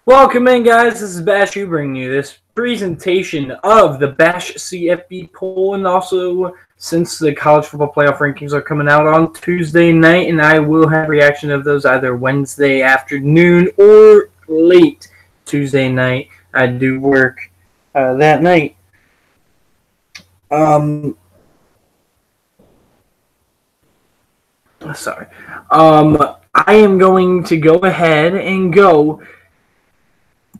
Welcome in, guys. This is Basch bringing you this presentation of the Basch CFB poll, and also since the college football playoff rankings are coming out on Tuesday night, and I will have reaction of those either Wednesday afternoon or late Tuesday night. I do work that night. Sorry. I am going to go ahead and go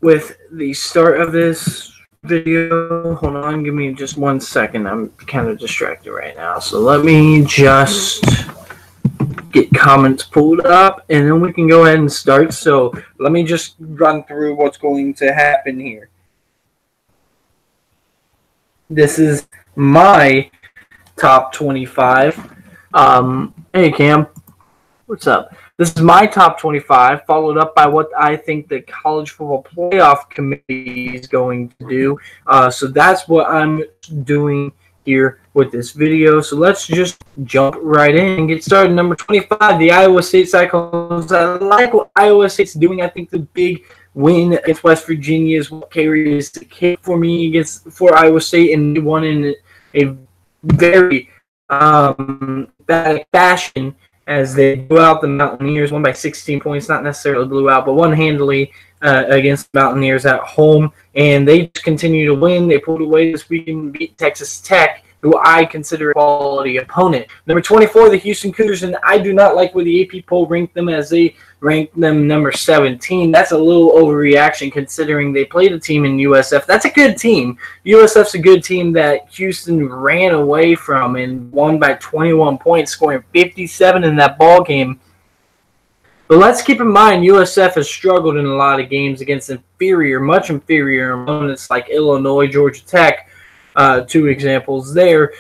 with the start of this video. Hold on, give me just 1 second. I'm kind of distracted right now. So let me just get comments pulled up, and then we can go ahead and start. So let me just run through what's going to happen here. This is my top 25. Hey, Cam. What's up? This is my top 25, followed up by what I think the College Football Playoff Committee is going to do. So that's what I'm doing here with this video. So let's just jump right in and get started. Number 25, the Iowa State Cyclones. I like what Iowa State's doing. I think the big win against West Virginia is what carries the cake for me for Iowa State, and they won in a very bad fashion, as they blew out the Mountaineers, won by 16 points, not necessarily blew out, but won handily against the Mountaineers at home. And they continue to win. They pulled away this weekend and beat Texas Tech, who I consider a quality opponent. Number 24, the Houston Cougars, and I do not like where the AP poll ranked them, as they ranked them number 17. That's a little overreaction considering they played a team in USF. That's a good team. USF's a good team that Houston ran away from and won by 21 points, scoring 57 in that ball game. But let's keep in mind, USF has struggled in a lot of games against much inferior opponents like Illinois, Georgia Tech, two examples there.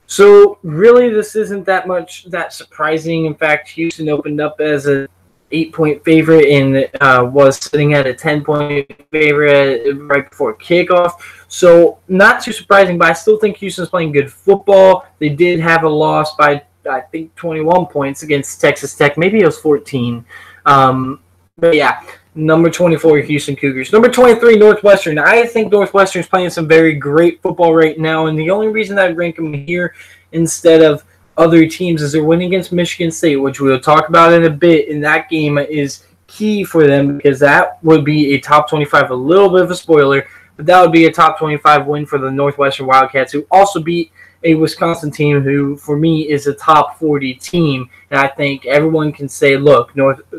So really, this isn't that surprising. In fact, Houston opened up as a 8-point favorite and was sitting at a 10-point favorite right before kickoff. So not too surprising, but I still think Houston's playing good football. They did have a loss by, I think, 21 points against Texas Tech. Maybe it was 14. But yeah, number 24, Houston Cougars. Number 23, Northwestern. I think Northwestern's playing some very great football right now, and the only reason I rank them here instead of other teams is they're winning against Michigan State, which we'll talk about in a bit, and that game is key for them because that would be a top 25, a little bit of a spoiler, but that would be a top 25 win for the Northwestern Wildcats, who also beat a Wisconsin team who, for me, is a top 40 team. And I think everyone can say, look,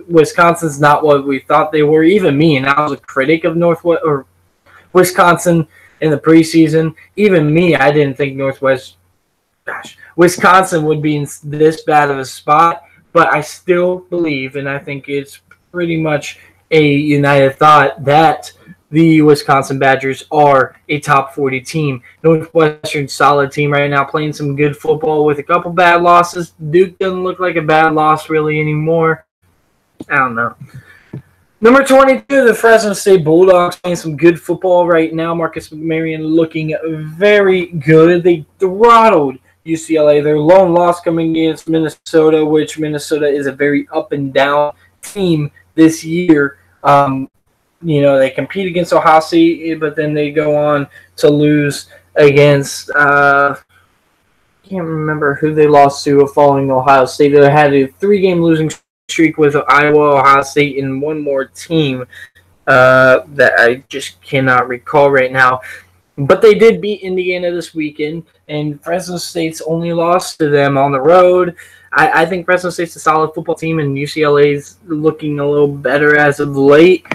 Wisconsin's not what we thought they were. Even me, and I was a critic of Wisconsin in the preseason. Even me, I didn't think Wisconsin would be in this bad of a spot. But I still believe, and I think it's pretty much a united thought, that the Wisconsin Badgers are a top 40 team. Northwestern, solid team right now, playing some good football with a couple bad losses. Duke doesn't look like a bad loss really anymore. I don't know. Number 22, the Fresno State Bulldogs, playing some good football right now. Marcus McMaryion looking very good. They throttled UCLA. Their lone loss coming against Minnesota, which Minnesota is a very up and down team this year. They compete against Ohio State, but then they go on to lose against I can't remember who they lost to following Ohio State. They had a 3-game losing streak with Iowa, Ohio State, and one more team that I just cannot recall right now. But they did beat Indiana this weekend, and Fresno State's only lost to them on the road. I think Fresno State's a solid football team, and UCLA's looking a little better as of late.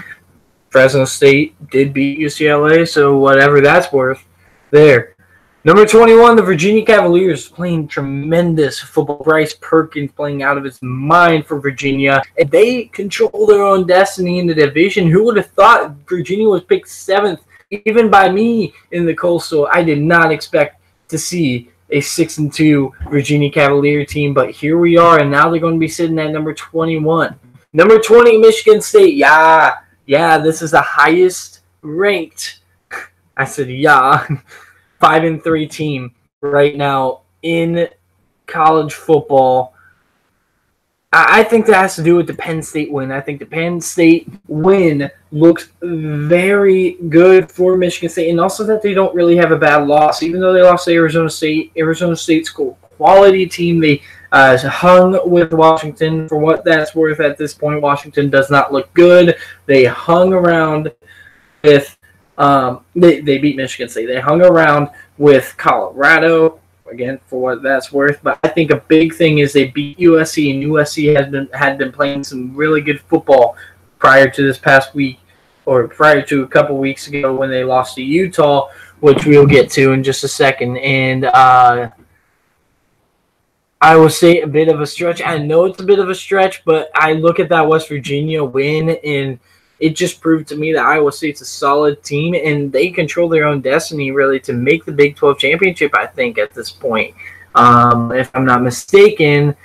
Fresno State did beat UCLA, so whatever that's worth there. Number 21, the Virginia Cavaliers, playing tremendous football. Bryce Perkins playing out of his mind for Virginia. And they control their own destiny in the division. Who would have thought Virginia was picked 7th, even by me in the Coastal? I did not expect to see a 6-2 Virginia Cavalier team, but here we are, and now they're going to be sitting at number 21. Number 20, Michigan State. Yeah, this is the highest ranked, I said 5-3 team right now in college football. I think that has to do with the Penn State win. I think the Penn State win looks very good for Michigan State, and also that they don't really have a bad loss. Even though they lost to Arizona State, Arizona State's a quality team. They hung with Washington for what that's worth at this point. Washington does not look good. They hung around with they beat Michigan State. They hung around with Colorado. Again, for what that's worth, but I think a big thing is they beat USC, and USC had been playing some really good football prior to this past week, or prior to a couple weeks ago when they lost to Utah, which we'll get to in just a second. And I will say a bit of a stretch. I know it's a bit of a stretch, but I look at that West Virginia win, and it just proved to me that Iowa State's a solid team, and they control their own destiny, really, to make the Big 12 championship, I think, at this point. If I'm not mistaken, I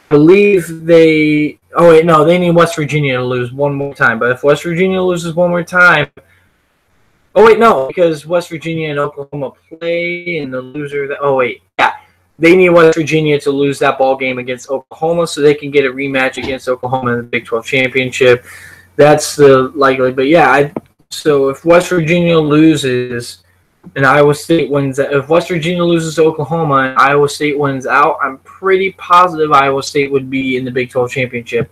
believe they – oh, wait, no, they need West Virginia to lose one more time. But if West Virginia loses one more time – oh, wait, no, because West Virginia and Oklahoma play, and the loser – oh, wait, yeah. They need West Virginia to lose that ball game against Oklahoma so they can get a rematch against Oklahoma in the Big 12 championship. That's the likely, but yeah. So if West Virginia loses and Iowa State wins, if West Virginia loses to Oklahoma and Iowa State wins out, I'm pretty positive Iowa State would be in the Big 12 championship.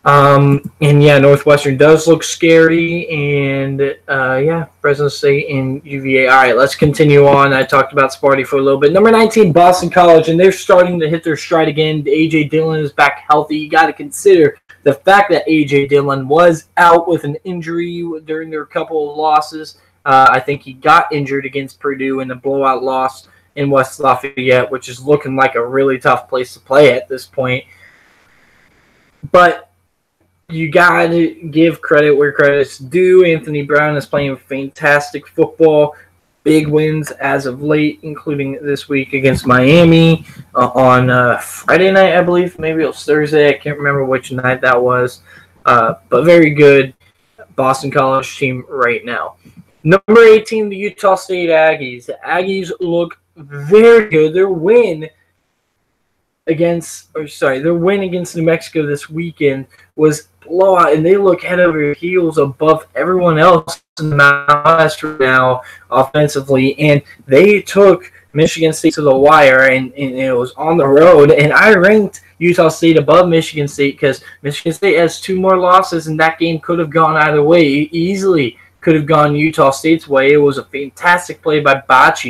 And yeah, Northwestern does look scary, and yeah, Fresno State and UVA. All right, let's continue on. I talked about Sparty for a little bit. Number 19, Boston College, and they're starting to hit their stride again. A.J. Dillon is back healthy. You got to consider the fact that A.J. Dillon was out with an injury during their couple of losses. I think he got injured against Purdue in a blowout loss in West Lafayette, which is looking like a really tough place to play at this point. But you got to give credit where credit's due. Anthony Brown is playing fantastic football. Big wins as of late, including this week against Miami on Friday night, I believe. Maybe it was Thursday. I can't remember which night that was. But very good Boston College team right now. Number 18, the Utah State Aggies. The Aggies look very good. Their win against New Mexico this weekend was blowout, and they look head over heels above everyone else in the Mountain West right now offensively, and they took Michigan State to the wire, and it was on the road, and I ranked Utah State above Michigan State because Michigan State has 2 more losses, and that game could have gone either way. Easily could have gone Utah State's way. It was a fantastic play by Basch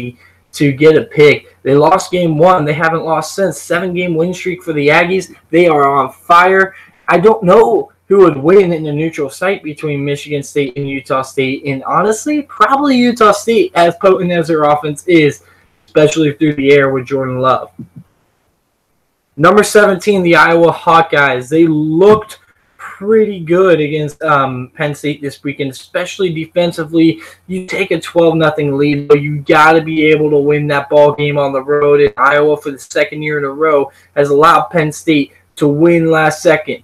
to get a pick. They lost game 1. They haven't lost since. 7-game win streak for the Aggies. They are on fire. I don't know who would win in the neutral site between Michigan State and Utah State. And honestly, probably Utah State, as potent as their offense is, especially through the air with Jordan Love. Number 17, the Iowa Hawkeyes. They looked pretty good against Penn State this weekend, especially defensively. You take a 12-0 lead, but you got to be able to win that ball game on the road. And Iowa, for the second year in a row, has allowed Penn State to win last second.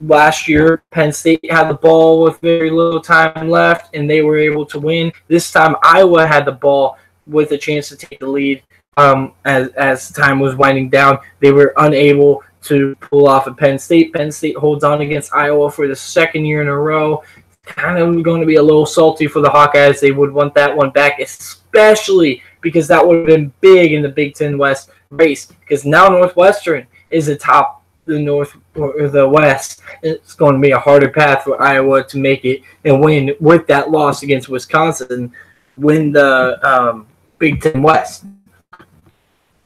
Last year, Penn State had the ball with very little time left, and they were able to win. This time, Iowa had the ball with a chance to take the lead. As time was winding down, they were unable to pull off at Penn State. Penn State holds on against Iowa for the second year in a row. Kind of going to be a little salty for the Hawkeyes. They would want that one back, especially because that would have been big in the Big Ten West race, because now Northwestern is atop the North or the West. It's going to be a harder path for Iowa to make it and win with that loss against Wisconsin, win the Big Ten West.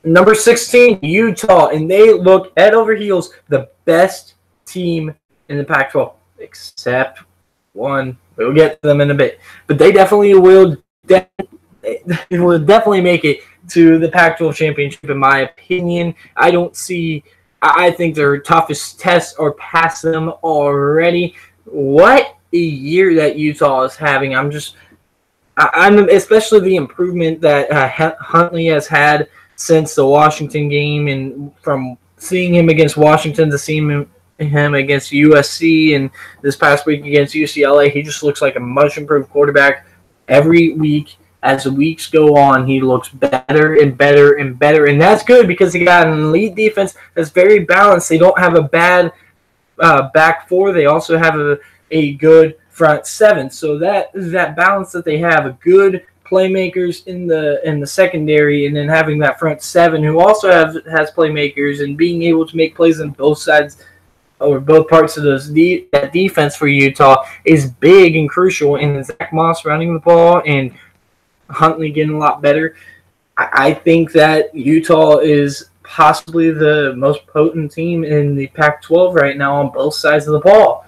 Number 16, Utah, and they look head over heels the best team in the Pac-12, except one. We'll get to them in a bit, but they definitely will. Will definitely make it to the Pac-12 championship, in my opinion. I think their toughest tests are past them already. What a year that Utah is having! I'm especially the improvement that Huntley has had since the Washington game, and from seeing him against Washington to seeing him against USC and this past week against UCLA, he just looks like a much improved quarterback every week as the weeks go on, he looks better and better and better. And that's good because he got an elite defense that's very balanced. They don't have a bad back four. They also have a good front seven. So that balance that they have, a good playmakers in the secondary, and then having that front seven who also has playmakers and being able to make plays on both sides or both parts of that defense for Utah is big and crucial. And Zach Moss running the ball and Huntley getting a lot better. I think that Utah is possibly the most potent team in the Pac-12 right now on both sides of the ball.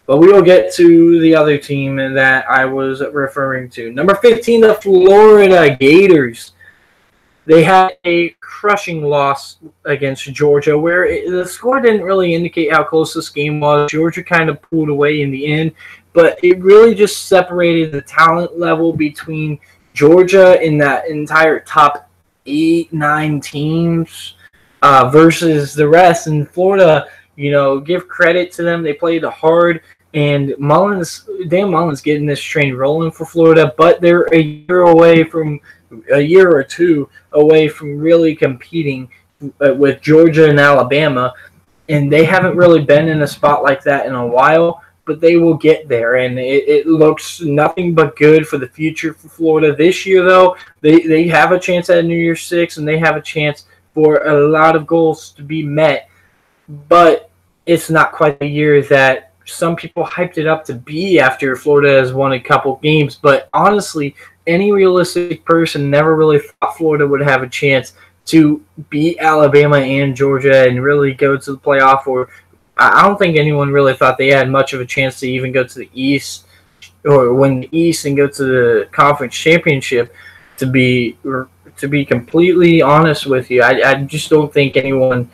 But we will get to the other team that I was referring to. Number 15, the Florida Gators. They had a crushing loss against Georgia where the score didn't really indicate how close this game was. Georgia kind of pulled away in the end, but it really just separated the talent level between Georgia in that entire top 8-9 teams versus the rest. And Florida, give credit to them. They played hard. And Dan Mullen's getting this train rolling for Florida, but they're a year or two away from really competing with Georgia and Alabama, and they haven't really been in a spot like that in a while, but they will get there, and it looks nothing but good for the future for Florida. This year, though, they have a chance at New Year's Six, and they have a chance for a lot of goals to be met, but it's not quite the year that some people hyped it up to be after Florida has won a couple games. But honestly, any realistic person never really thought Florida would have a chance to beat Alabama and Georgia and really go to the playoff. Or I don't think anyone really thought they had much of a chance to even go to the East or win the East and go to the conference championship. To be completely honest with you, I just don't think anyone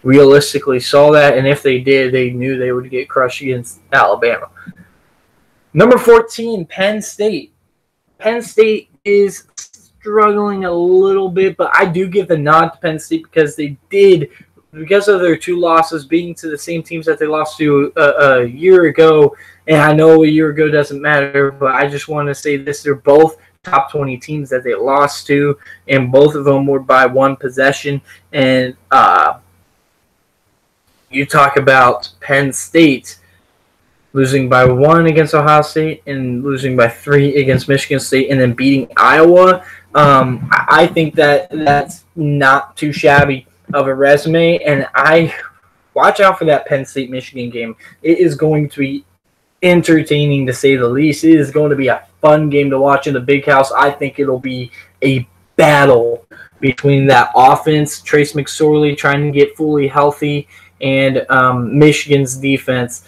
realistically saw that, and if they did, they knew they would get crushed against Alabama. Number 14, Penn State. Penn State is struggling a little bit, but I do give the nod to Penn State because of their two losses, being to the same teams that they lost to a year ago, and I know a year ago doesn't matter, but I just want to say this, they're both top 20 teams that they lost to, and both of them were by one possession, and you talk about Penn State losing by 1 against Ohio State and losing by 3 against Michigan State and then beating Iowa. I think that's not too shabby of a resume, and I watch out for that Penn State-Michigan game. It is going to be entertaining to say the least. It is going to be a fun game to watch in the Big House. I think it'll be a battle between that offense, Trace McSorley trying to get fully healthy, and Michigan's defense.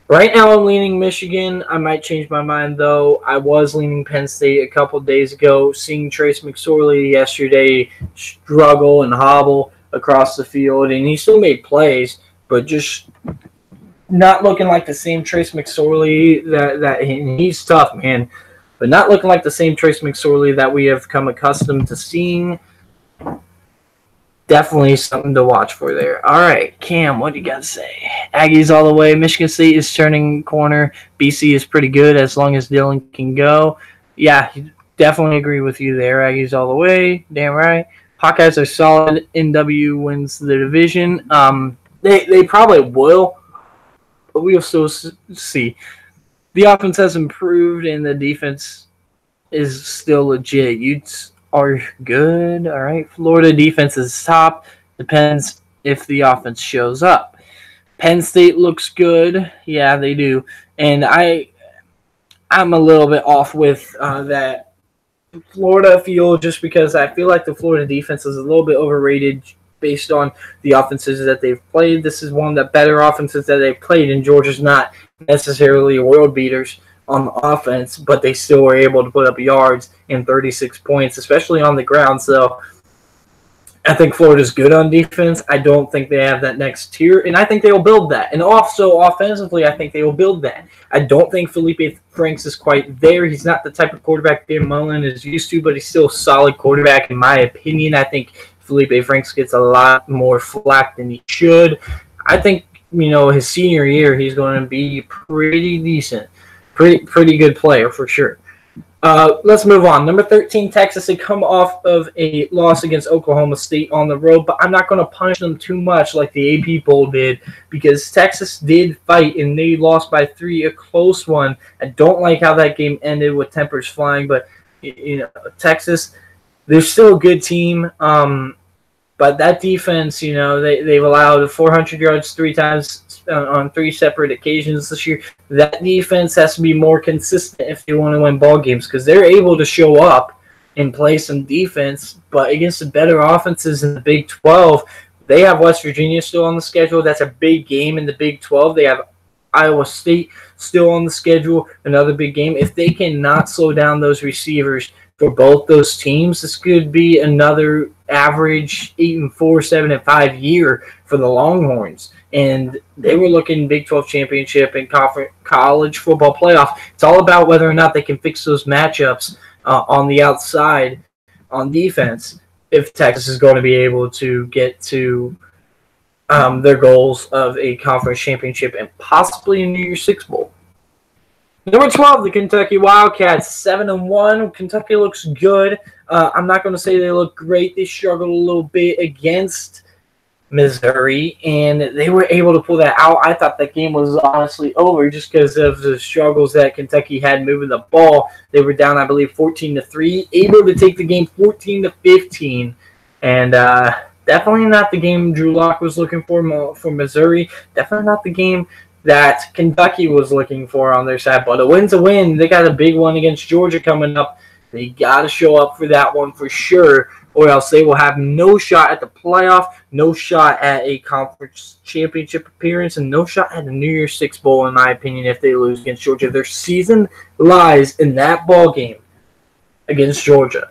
Right now I'm leaning Michigan. I might change my mind, though. I was leaning Penn State a couple days ago. Seeing Trace McSorley yesterday struggle and hobble across the field, and he still made plays, but just not looking like the same Trace McSorley that he's tough, man, but not looking like the same Trace McSorley that we have come accustomed to seeing. Definitely something to watch for there. All right, Cam, what do you got to say? Aggies all the way. Michigan State is turning corner. BC is pretty good as long as Dylan can go. Yeah, definitely agree with you there. Aggies all the way. Damn right. Hawkeyes are solid. NW wins the division. They probably will, but we'll still see. The offense has improved, and the defense is still legit. Utes are good. All right. Florida defense is top. Depends if the offense shows up. Penn State looks good. Yeah, they do. And I'm a little bit off with that Florida feel just because I feel like the Florida defense is a little bit overrated based on the offenses that they've played. This is one of the better offenses that they've played, and Georgia's not necessarily world beaters on offense, but they still were able to put up yards and 36 points, especially on the ground. So I think Florida's good on defense. I don't think they have that next tier, and I think they will build that. And also offensively, I think they will build that. I don't think Felipe Franks is quite there. He's not the type of quarterback Dan Mullen is used to, but he's still a solid quarterback in my opinion. I think Felipe Franks gets a lot more flack than he should. I think, his senior year, he's going to be pretty decent. Pretty good player for sure. Let's move on. Number 13, Texas. They come off of a loss against Oklahoma State on the road, but I'm not going to punish them too much like the AP poll did because Texas did fight and they lost by 3, a close one. I don't like how that game ended with tempers flying, but Texas, they're still a good team. But that defense, they've allowed 400 yards 3 times on 3 separate occasions this year. That defense has to be more consistent if they want to win ball games because they're able to show up and play some defense. But against the better offenses in the Big 12, they have West Virginia still on the schedule. That's a big game in the Big 12. They have Iowa State still on the schedule, another big game. If they cannot slow down those receivers for both those teams, this could be another average 8-4, 7-5 year for the Longhorns. And they were looking Big 12 championship and college football playoff. It's all about whether or not they can fix those matchups on the outside on defense if Texas is going to be able to get to their goals of a conference championship and possibly a New Year's Six Bowl. Number 12, the Kentucky Wildcats, 7-1. Kentucky looks good. I'm not going to say they look great. They struggled a little bit against Missouri, and they were able to pull that out. I thought that game was honestly over just because of the struggles that Kentucky had moving the ball. They were down, I believe, 14-3, able to take the game 14-15, and definitely not the game Drew Lock was looking for Missouri. Definitely not the game that Kentucky was looking for on their side. But a win's a win. They got a big one against Georgia coming up. They got to show up for that one for sure, or else they will have no shot at the playoff, no shot at a conference championship appearance, and no shot at a New Year's Six Bowl, in my opinion, if they lose against Georgia. Their season lies in that ball game against Georgia.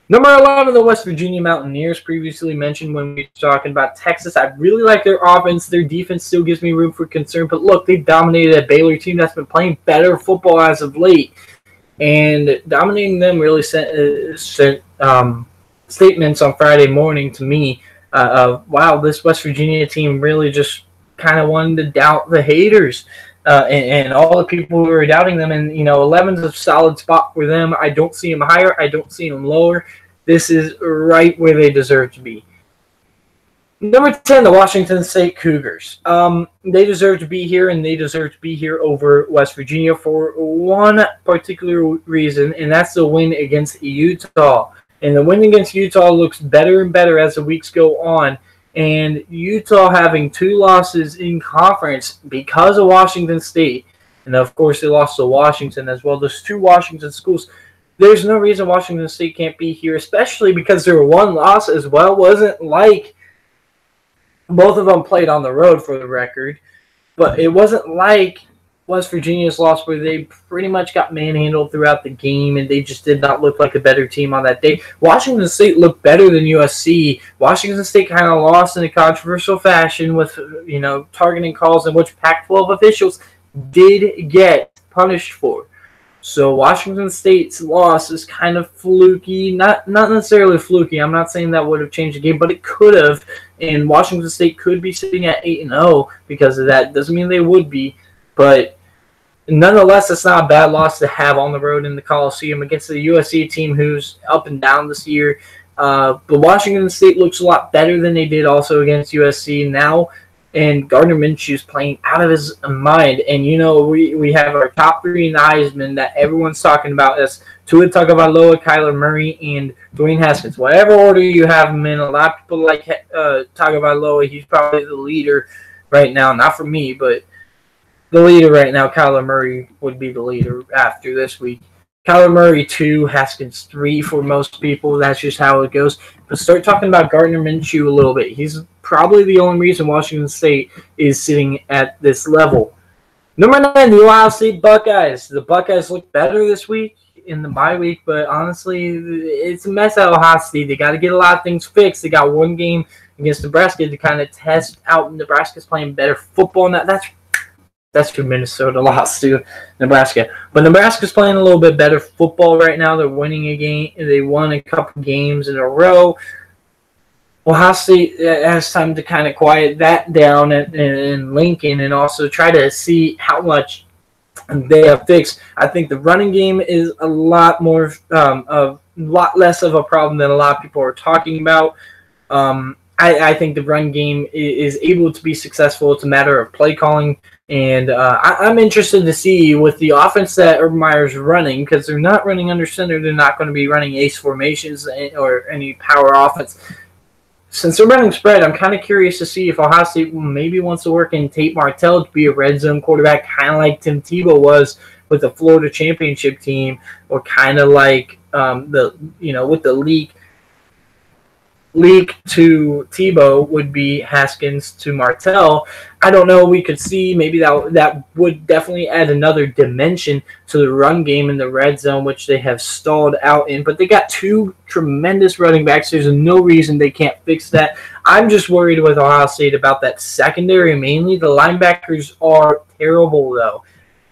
Number 11, the West Virginia Mountaineers, previously mentioned when we were talking about Texas. I really like their offense. Their defense still gives me room for concern. But look, they dominated a Baylor team that's been playing better football as of late. And dominating them really sent statements on Friday morning to me of, wow, this West Virginia team really just kind of wanted to doubt the haters. And all the people who are doubting them. And, 11's a solid spot for them. I don't see them higher. I don't see them lower. This is right where they deserve to be. Number 10, the Washington State Cougars. They deserve to be here, and they deserve to be here over West Virginia for one particular reason, and that's the win against Utah. And the win against Utah looks better and better as the weeks go on. And Utah having 2 losses in conference because of Washington State. And, of course, they lost to Washington as well. Those 2 Washington schools. There's no reason Washington State can't be here, especially because their one loss as well wasn't like both of them played on the road for the record. But it wasn't like West Virginia's loss where they pretty much got manhandled throughout the game and they just did not look like a better team on that day. Washington State looked better than USC. Washington State kind of lost in a controversial fashion with, targeting calls in which Pac-12 officials did get punished for. So Washington State's loss is kind of fluky, not necessarily fluky. I'm not saying that would have changed the game, but it could have. And Washington State could be sitting at 8-0 because of that. Doesn't mean they would be, but nonetheless, it's not a bad loss to have on the road in the Coliseum against the USC team who's up and down this year. But Washington State looks a lot better than they did also against USC now. And Gardner Minshew's playing out of his mind. And, we have our top 3 in the Heisman that everyone's talking about as Tua Tagovailoa, Kyler Murray, and Dwayne Haskins. Whatever order you have them in, a lot of people like Tagovailoa. He's probably the leader right now. Not for me, but the leader right now, Kyler Murray, would be the leader after this week. Kyler Murray 2, Haskins 3 for most people. That's just how it goes. But start talking about Gardner Minshew a little bit. He's probably the only reason Washington State is sitting at this level. Number 9, the Ohio State Buckeyes. The Buckeyes look better this week in the bye week, but honestly, it's a mess at Ohio State. They got to get a lot of things fixed. They got one game against Nebraska to kind of test out. Nebraska's playing better football, and that's who Minnesota lost to, Nebraska. But Nebraska's playing a little bit better football right now. They're winning a game. They won a couple games in a row. Ohio State has time to kind of quiet that down in Lincoln and also try to see how much they have fixed. I think the running game is a lot less of a problem than a lot of people are talking about. I think the run game is able to be successful. It's a matter of play calling, and I'm interested to see with the offense that Urban Meyer's running, because they're not running under center. They're not going to be running ace formations or any power offense. Since they're running spread, I'm kind of curious to see if Ohio State maybe wants to work in Tate Martell to be a red zone quarterback, kind of like Tim Tebow was with the Florida championship team, or kind of like with the leak to Tebow would be Haskins to Martell. I don't know. We could see maybe that would definitely add another dimension to the run game in the red zone, which they have stalled out in. But they got two tremendous running backs. There's no reason they can't fix that. I'm just worried with Ohio State about that secondary mainly. The linebackers are terrible, though.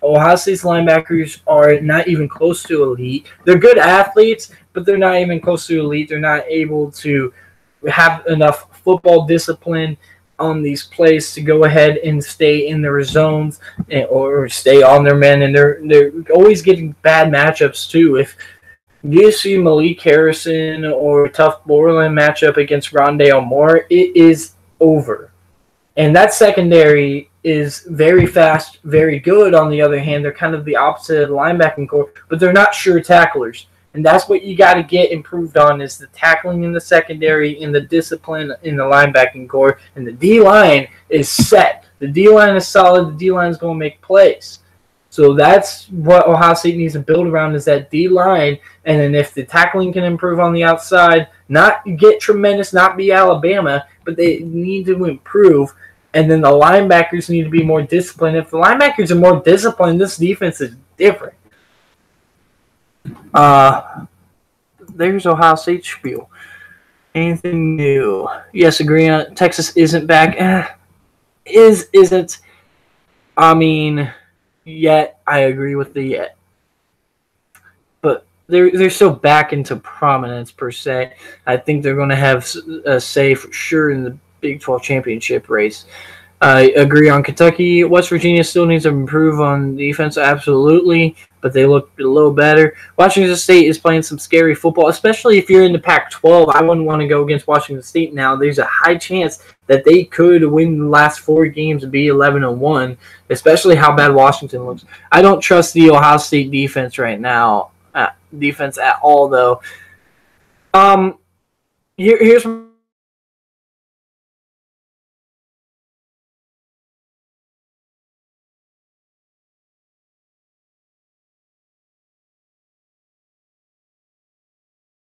Ohio State's linebackers are not even close to elite. They're good athletes, but they're not even close to elite. They're not able to have enough football discipline on these plays to go ahead and stay in their zones or stay on their men, and they're always getting bad matchups too. If you see Malik Harrison or Tough Borland matchup against Rondale Moore, it is over. And that secondary is very fast, very good. On the other hand, they're kind of the opposite of the linebacking core, but they're not sure tacklers. And that's what you got to get improved on, is the tackling in the secondary and the discipline in the linebacking core. And the D-line is set. The D-line is solid. The D-line is going to make plays. So that's what Ohio State needs to build around, is that D-line. And then if the tackling can improve on the outside, not get tremendous, not be Alabama, but they need to improve. And then the linebackers need to be more disciplined. If the linebackers are more disciplined, this defense is different. There's Ohio State spiel. Anything new? Yes, agree on Texas isn't back. Isn't. I mean, yet I agree with the yet. But they're still back into prominence per se. I think they're going to have a say for sure in the Big 12 championship race. I agree on Kentucky. West Virginia still needs to improve on defense, absolutely, but they look a little better. Washington State is playing some scary football, especially if you're in the Pac-12. I wouldn't want to go against Washington State now. There's a high chance that they could win the last 4 games and be 11-1, especially how bad Washington looks. I don't trust the Ohio State defense right now, defense at all, though. Here's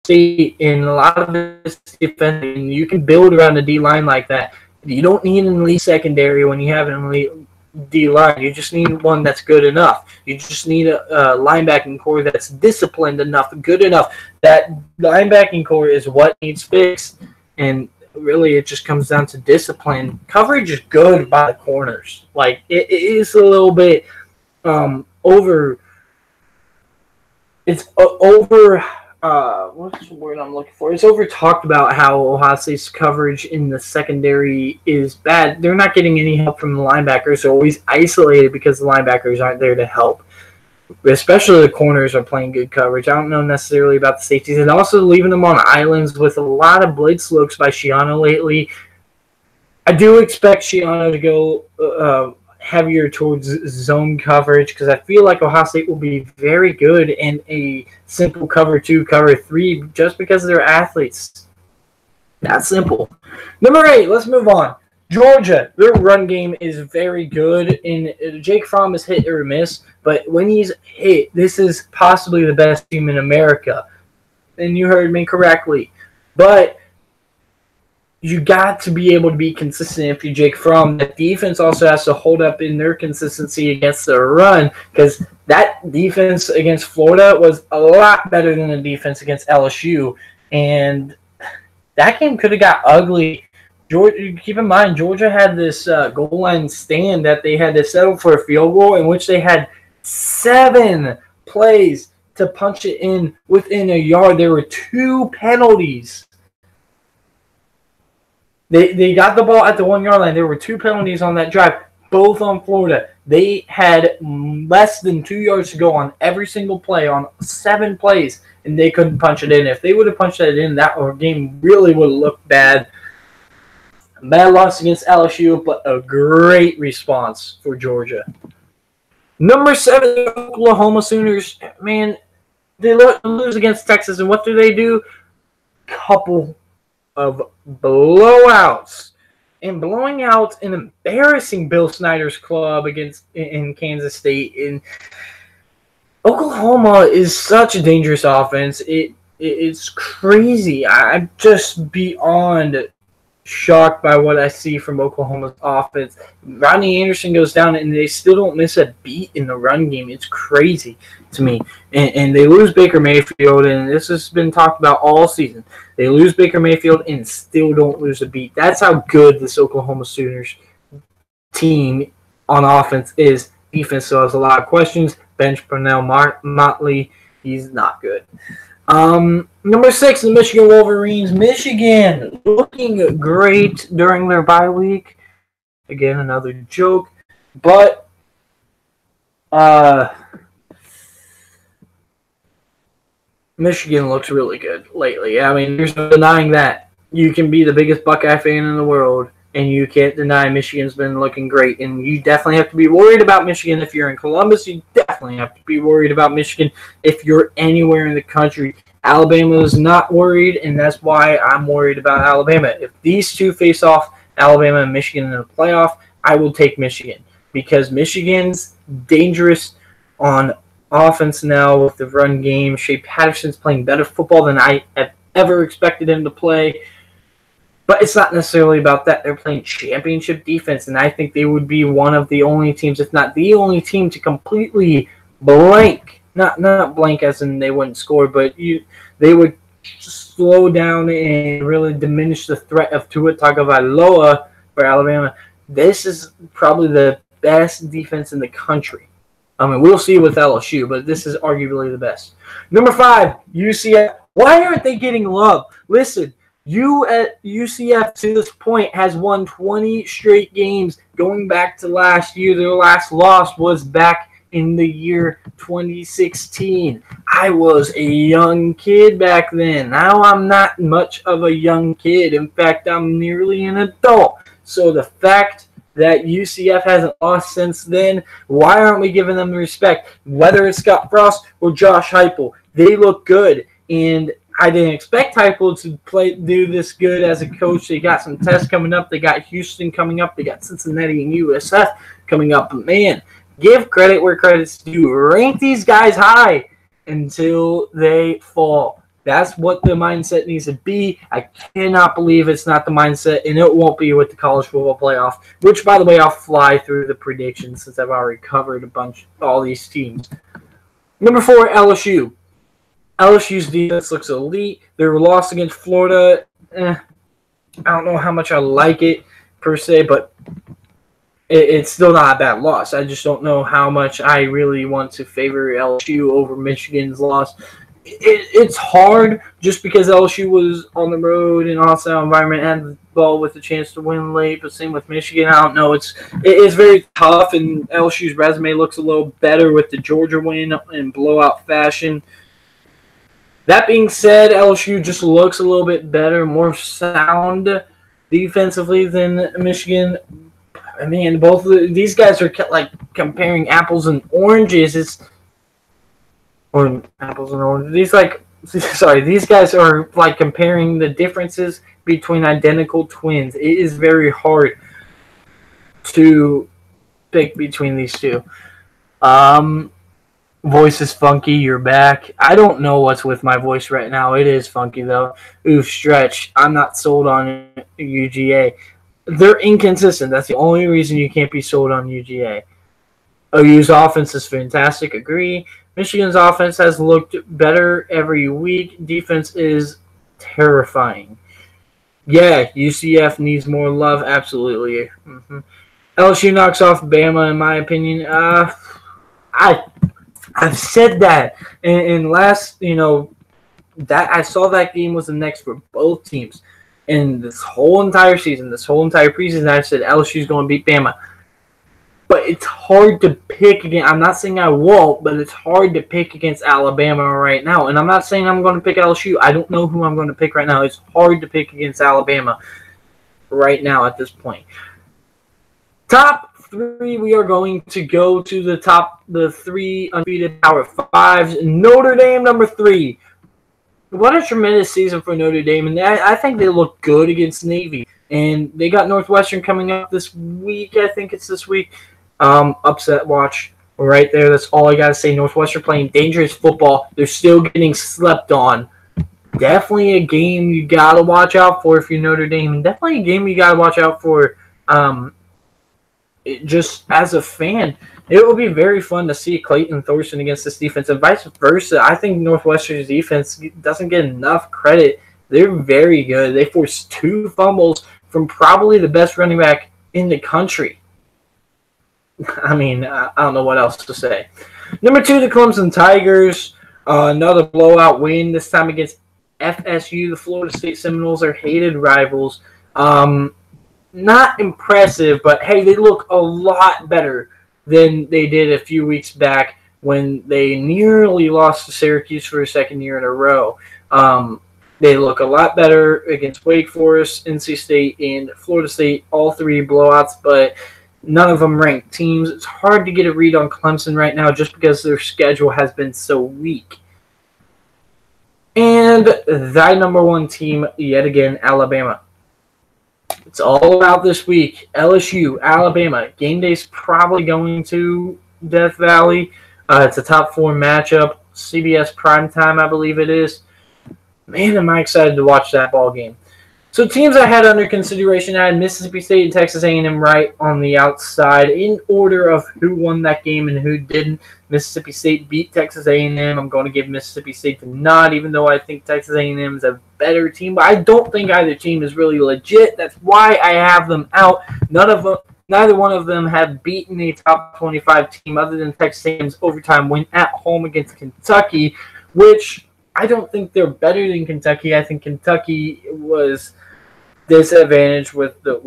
in a lot of this defending, you can build around a D-line like that. You don't need an elite secondary when you have an elite D-line. You just need one that's good enough. You just need a linebacking core that's disciplined enough, good enough. That linebacking core is what needs fixed, and really it just comes down to discipline. Coverage is good by the corners. Like, it is a little bit over. It's over. What's the word I'm looking for? It's over talked about how Ohio State's coverage in the secondary is bad. They're not getting any help from the linebackers. They're always isolated because the linebackers aren't there to help. Especially the corners are playing good coverage. I don't know necessarily about the safeties. And also leaving them on islands with a lot of blitz looks by Schiano lately. I do expect Schiano to go heavier towards zone coverage, because I feel like Ohio State will be very good in a simple cover 2, cover 3, just because they're athletes. That's simple. Number 8, let's move on. Georgia, their run game is very good, and Jake Fromm is hit or miss, but when he's hit, this is possibly the best team in America. And you heard me correctly. But you got to be able to be consistent if you're Jake Fromm. The defense also has to hold up in their consistency against the run, because that defense against Florida was a lot better than the defense against LSU. And that game could have got ugly. Keep in mind, Georgia had this goal line stand that they had to settle for a field goal, in which they had 7 plays to punch it in within a yard. There were 2 penalties. They got the ball at the 1 yard line. There were 2 penalties on that drive. both on Florida. They had less than 2 yards to go on every single play on 7 plays, and they couldn't punch it in. If they would have punched that in, that game really would have looked bad. Bad loss against LSU, but a great response for Georgia. Number 7, Oklahoma Sooners. Man, they lose against Texas, and what do? Couple of blowouts. And blowing out an embarrassing Bill Snyder's club in Kansas State. And Oklahoma is such a dangerous offense. It's crazy. I'm just beyond shocked by what I see from Oklahoma's offense. Rodney Anderson goes down, and they still don't miss a beat in the run game. It's crazy to me. And they lose Baker Mayfield, and this has been talked about all season. They lose Baker Mayfield and still don't lose a beat. That's how good this Oklahoma Sooners team on offense is. Defense still has a lot of questions. Bench Pernell Motley, he's not good. Number 6, the Michigan Wolverines. Michigan looking great during their bye week. Again, another joke. But Michigan looks really good lately. I mean, there's no denying that. You can be the biggest Buckeye fan in the world, and you can't deny Michigan's been looking great. And you definitely have to be worried about Michigan if you're in Columbus. You definitely have to be worried about Michigan if you're anywhere in the country. Alabama is not worried, and that's why I'm worried about Alabama. If these two face off, Alabama and Michigan in the playoff, I will take Michigan because Michigan's dangerous on offense now with the run game. Shea Patterson's playing better football than I have ever expected him to play. But it's not necessarily about that. They're playing championship defense, and I think they would be one of the only teams, if not the only team, to completely blank. Not blank as in they wouldn't score, but they would slow down and really diminish the threat of Tua Tagovailoa for Alabama. This is probably the best defense in the country. I mean, we'll see with LSU, but this is arguably the best. Number 5, UCF. Why aren't they getting love? Listen, UCF to this point has won 20 straight games. Going back to last year, their last loss was back in the year 2016. I was a young kid back then. Now I'm not much of a young kid. In fact, I'm nearly an adult. So the fact that UCF hasn't lost since then, why aren't we giving them the respect? Whether it's Scott Frost or Josh Heupel, they look good. And I didn't expect Heupel to do this good as a coach. They got some tests coming up. They got Houston coming up. They got Cincinnati and USF coming up. But man, give credit where credit's due. Rank these guys high until they fall. That's what the mindset needs to be. I cannot believe it's not the mindset, and it won't be with the college football playoff, which, by the way, I'll fly through the predictions since I've already covered all these teams. Number 4, LSU. LSU's defense looks elite. Their loss against Florida, I don't know how much I like it per se, but it's still not a bad loss. I just don't know how much I really want to favor LSU over Michigan's loss. It's hard just because LSU was on the road in a hostile environment and the ball with a chance to win late, but same with Michigan. I don't know. It's very tough, and LSU's resume looks a little better with the Georgia win in blowout fashion. That being said, LSU just looks a little bit better, more sound defensively than Michigan. I mean, both of these guys are like comparing apples and oranges. Or apples and oranges. These guys are like comparing the differences between identical twins. It is very hard to pick between these two. Voice is funky. You're back. I don't know what's with my voice right now. It is funky though. Oof, stretch. I'm not sold on UGA. They're inconsistent. That's the only reason you can't be sold on UGA. OU's offense is fantastic. Agree. Michigan's offense has looked better every week. Defense is terrifying. Yeah, UCF needs more love. Absolutely. LSU knocks off Bama, in my opinion. I've said that. And last, that I saw that game was the next for both teams. And this whole entire season, this whole entire preseason, I said LSU's going to beat Bama. But it's hard to pick again. I'm not saying I won't, but it's hard to pick against Alabama right now. And I'm not saying I'm going to pick LSU. I don't know who I'm going to pick right now. It's hard to pick against Alabama right now at this point. Top 3, we are going to go to the 3 undefeated Power 5s. Notre Dame, number 3. What a tremendous season for Notre Dame. And I think they look good against Navy. And they got Northwestern coming up this week. I think it's this week. Upset watch right there. That's all I got to say. Northwestern playing dangerous football. They're still getting slept on. Definitely a game you got to watch out for if you're Notre Dame. And definitely a game you got to watch out for just as a fan. It will be very fun to see Clayton Thorson against this defense and vice versa. I think Northwestern's defense doesn't get enough credit. They're very good. They forced 2 fumbles from probably the best running back in the country. I mean, I don't know what else to say. Number 2, the Clemson Tigers. Another blowout win, this time against FSU. The Florida State Seminoles are hated rivals. Not impressive, but hey, they look a lot better than they did a few weeks back when they nearly lost to Syracuse for a second year in a row. They look a lot better against Wake Forest, NC State, and Florida State, all 3 blowouts, but none of them ranked teams. It's hard to get a read on Clemson right now just because their schedule has been so weak. And thy number 1 team, yet again, Alabama. It's all about this week. LSU, Alabama. Game day's probably going to Death Valley. It's a top 4 matchup. CBS primetime, I believe it is. Man, am I excited to watch that ball game. So teams I had under consideration, I had Mississippi State and Texas A&M right on the outside in order of who won that game and who didn't. Mississippi State beat Texas A&M. I'm going to give Mississippi State the nod, even though I think Texas A&M is a better team. But I don't think either team is really legit. That's why I have them out. Neither one of them have beaten a top 25 team other than Texas A&M's overtime win at home against Kentucky, which I don't think they're better than Kentucky. I think Kentucky was disadvantaged with the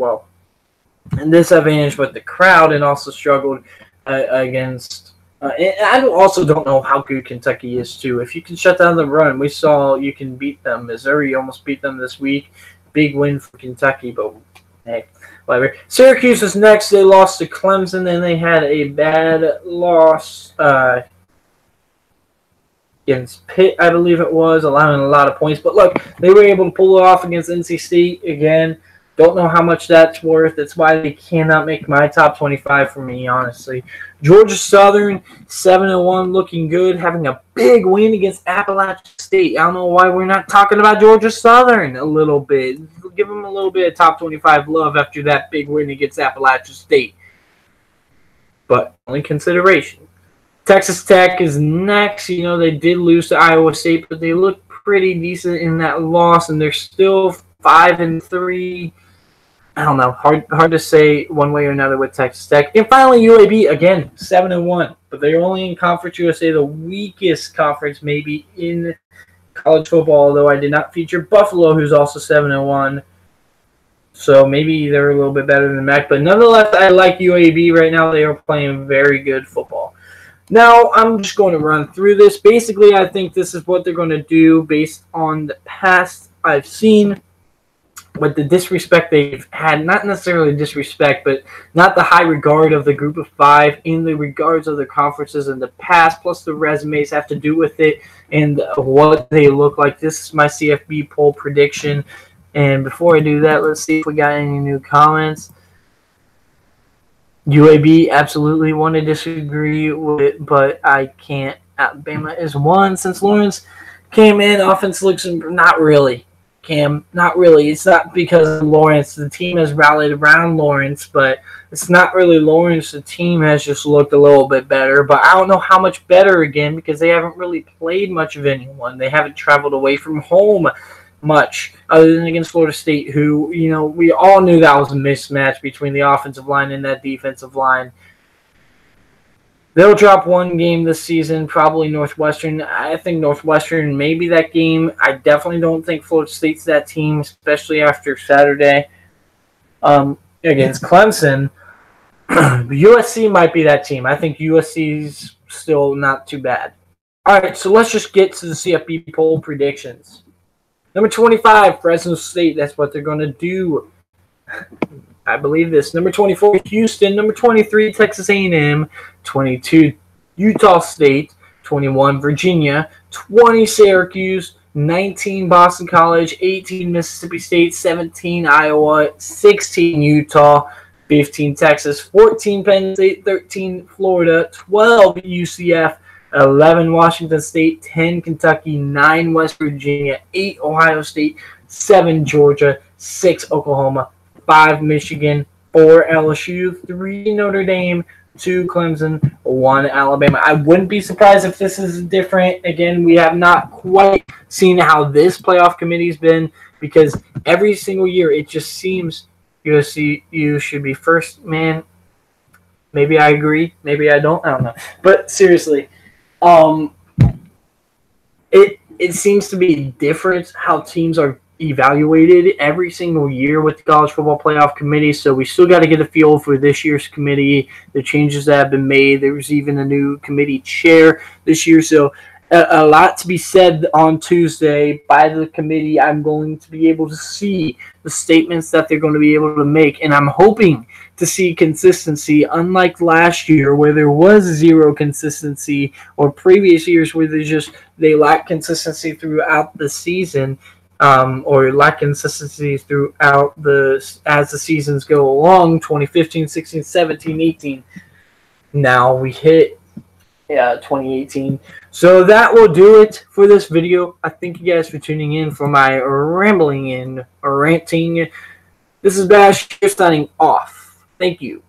crowd and also struggled against. And I also don't know how good Kentucky is too. If you can shut down the run, we saw you can beat them. Missouri almost beat them this week. Big win for Kentucky, but hey, whatever. Syracuse is next. They lost to Clemson, and they had a bad loss against Pitt, I believe it was, allowing a lot of points. But look, they were able to pull it off against NC State again. Don't know how much that's worth. That's why they cannot make my top 25 for me, honestly. Georgia Southern, 7-1, looking good, having a big win against Appalachian State. I don't know why we're not talking about Georgia Southern a little bit. Give them a little bit of top 25 love after that big win against Appalachian State. But only consideration. Texas Tech is next. You know, they did lose to Iowa State, but they look pretty decent in that loss, and they're still 5-3. I don't know. Hard to say one way or another with Texas Tech. And finally, UAB, again, 7-1. But they're only in Conference USA, the weakest conference maybe in college football, although I did not feature Buffalo, who's also 7-1. So maybe they're a little bit better than MAC. But nonetheless, I like UAB right now. They are playing very good football. Now, I'm just going to run through this. Basically, I think this is what they're going to do based on the past I've seen with the disrespect they've had. Not necessarily disrespect, but not the high regard of the group of 5 in the regards of the conferences in the past, plus the resumes have to do with it and what they look like. This is my CFB poll prediction. And before I do that, let's see if we got any new comments. UAB absolutely want to disagree with it, but I can't. Alabama is 1 since Lawrence came in. Offense looks not really. Cam, not really. It's not because of Lawrence. The team has rallied around Lawrence, but it's not really Lawrence. The team has just looked a little bit better, but I don't know how much better again because they haven't really played much of anyone. They haven't traveled away from home much other than against Florida State, who, you know, we all knew that was a mismatch between the offensive line and that defensive line. They'll drop one game this season, probably Northwestern. I think Northwestern may be that game. I definitely don't think Florida State's that team, especially after Saturday against Clemson. USC might be that team. I think USC's still not too bad. All right, so let's just get to the CFB poll predictions. Number 25, Fresno State. That's what they're going to do. I believe this. Number 24, Houston. Number 23, Texas A&M. 22, Utah State. 21, Virginia. 20, Syracuse. 19, Boston College. 18, Mississippi State. 17, Iowa. 16, Utah. 15, Texas. 14, Penn State. 13, Florida. 12, UCF. 11, Washington State. 10, Kentucky. 9, West Virginia. 8, Ohio State. 7, Georgia. 6, Oklahoma. 5, Michigan. 4, LSU. 3, Notre Dame. 2, Clemson. 1, Alabama. I wouldn't be surprised if this is different. Again, we have not quite seen how this playoff committee's been, because every single year it just seems you should be first. Man, maybe I agree. Maybe I don't. I don't know. But seriously, it seems to be different how teams are evaluated every single year with the College Football Playoff Committee. So we still got to get a feel for this year's committee, the changes that have been made. There was even a new committee chair this year. So a lot to be said on Tuesday by the committee. I'm going to be able to see the statements that they're going to be able to make, and I'm hoping to see consistency, unlike last year where there was zero consistency, or previous years where they lack consistency throughout the season, or lack consistency throughout as the seasons go along. 2015, 16, 17, 18. Now we hit 2018. So that will do it for this video. I thank you guys for tuning in for my rambling and ranting. This is Basch signing off. Thank you.